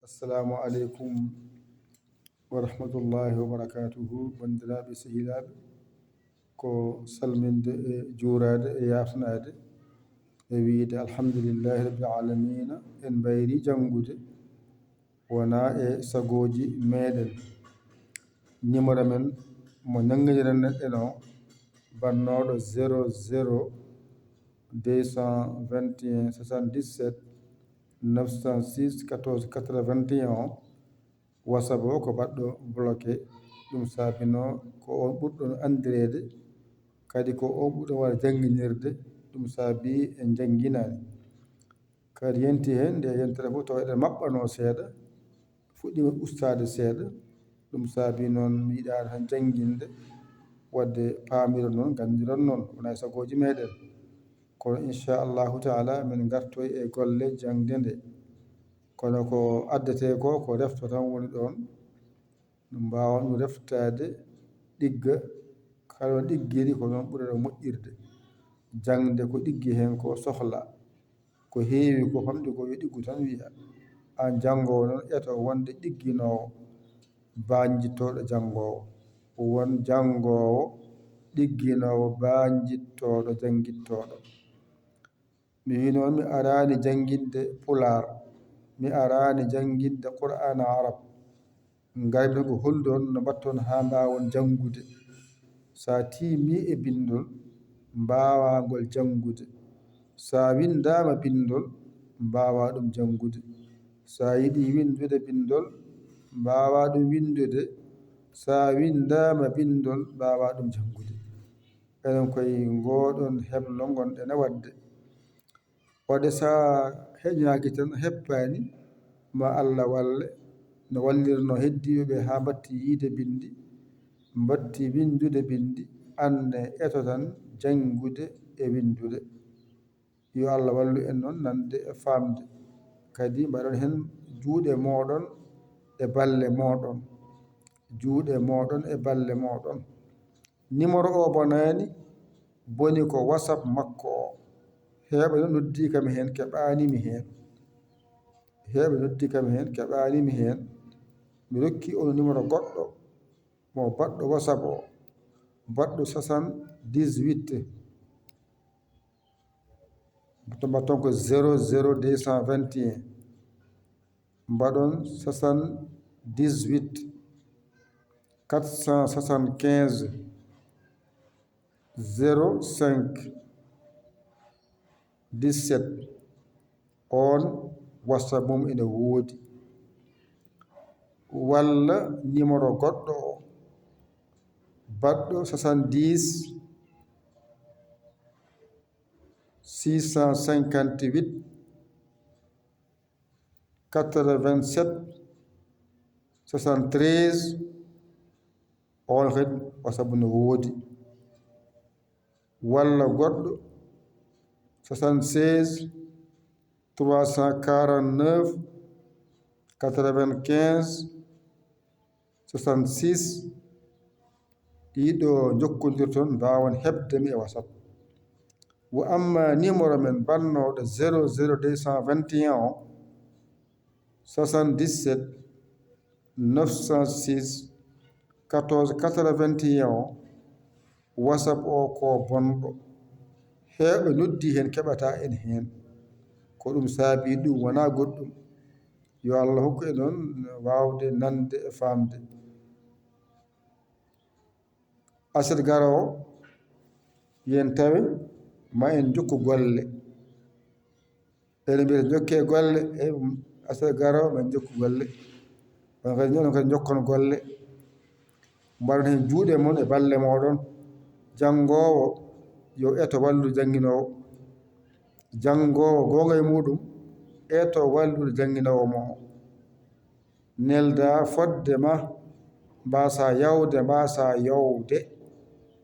Assalamu alaikum wa rahmatullahi wa barakatuhu. Bandiraɓe sehilaɓe, ko salminde e juurade e yafnade e wiide alhamdulillahi rabbil alamina. En mbayri janngude wona e sagoji meɗen. Numéro men mo ñaggadiren neɗɗen o bannoɗo 00 221 77 906 14 81. WhatsApp o ko baɗɗo bloqué. ɗum saabino ko on ɓurɗon andirede, kadi ko on ɓurɗon waɗa jangguinirde. ɗum saabi en jangguinani kadi yenti hen nde yentere fof tawa eɗen maɓɓano seeɗa, fuɗɗima ustade seeɗa. ɗum saabi noon mi yiɗani tan jangguinde wadde paamiron noon gandiron noon wona e sagoji meɗen. kono inchallahu taala min gartoy e golle jangde nde, kono ko addete ko refto tan woni ɗon. ɗum mbawa ɗum reftade ɗigga, kala ɗiggiri ko noon ɓurata moƴƴirde. jangde ko ɗiggi hen ko sohla, ko heewi ko famɗi ko yo ɗiggu tan wiya. an jangowo noon eto wonde ɗigginowo banjittoɗo jangowo, won jangowo ɗigginowo banjittoɗo janguittoɗo. mi wi noon mi arani jangguinde pular, mi arani jangguinde qur'ana arab. garmi ko hollon no mbatton ha mbawon janngude. sa tiimi e bindol mbawagol janngude, sa windama bindol mbawa ɗum janngude, sa yiɗi windude bindol mbawa ɗum windude, sa windama bindol mbawa ɗum janngude. enen koye ngoɗon heblo gonɗen e wadde. wadde sa heƴaki tan heppani ma Allah walle no wallirno heddiɓeɓe ha batti yiide bindi, batti windude bindi. anne eto tan janngude e windude. yo Allah wallu en noon nande e famde, kadi mbaɗon hen juuɗe moɗon e balle moɗon, juuɗe moɗon e balle moɗon. numéro o bonani boni ko WhatsApp makko o. heɓe no noddi kam hen keɓanimi hen, heɓe noddi kam hen keɓanimi hen. mi rokki on numéro goɗɗo mo baɗɗo WhatsApp o, baɗɗo 78 to mbatton ko 00 221 mbaɗon 78 475 05 17. on WhatsApp mum ene woodi. walla numéro goɗɗo o baɗɗo 70 658 87 73. on kadi WhatsApp ne woodi. walla goɗɗo 76 349 95 66. ɗiɗo jokkodirton mbawon hebdemi e WhatsApp. wo amma numéro men bannoɗo 00 221 o 77 906 14 81 o. WhatsApp o ko bonɗo, heɓe noddi hen keɓata en hen, ko ɗum saabi ɗum wona goɗɗum. yo Allah hokku e noon wawde nande e famde. aset garowo yen tawe ma en jokku golle. ene mbiyata jokke golle e aset garowo ma en jokku golle. on kadi jokkon golle, mbaɗon hen juuɗe mon e balle moɗon. jangowo yo eto wallude janguinowo, jangowo gonga e muɗum eto wallude janguinowo mo. nelda fodde ma mbasa yawde mbasa yowde.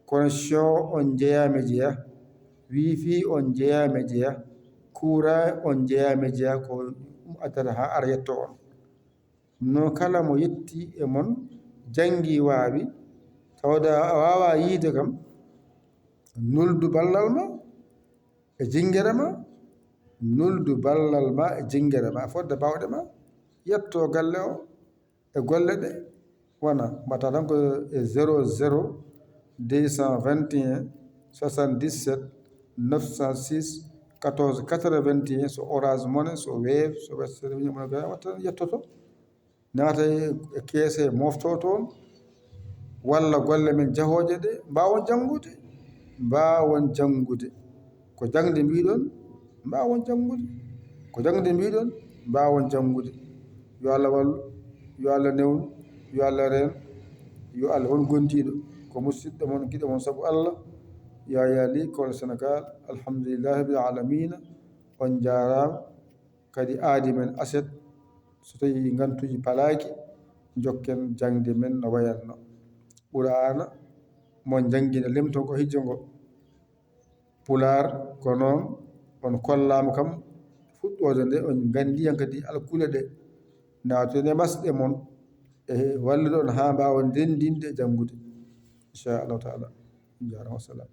connexion on jeeyami jeeya, wifi on jeeyami jeeya, courant on jeeyami jeeya. ko ɗum addata ha ara yetto on. no kala mo yetti e mon jangi waawi tawde a wawa yiide kam, nuldu ballal ma e jinguere ma, nuldu ballal ma e jinguere ma fodde bawɗe ma. yetto galle o e golle ɗe wona mbatta tan ko e 00 221 77 906 14 81 so Orange Money so Wave so Western Union watta yettoto naata e keese mofto toon walla golle men jahooje ɗe mbawon janngude ko jangde mbiɗon mbawon janngude ko jangde mbiɗon mbawon janngude yo Allah wallu yo Allah newnu yo Allah reen yo Allah won gondiɗo ko musidɗo mon giɗo mon sabu Allah Yaya Ly kono Sénégal alhamdulillahi rabbil alamina on jarama kadi aadi men aset so tawi gantuji palaki jokken jangde men no wayatno Qur'ana mon jangguina limton ko hijjo ngo Pular ko noon on kollama kam fuɗɗode nde on gandi hen kadi alkule ɗe natoon e masɗe mon e wallude on ha mbawon ndendinde e janggude inchallahu taala jarama wassalam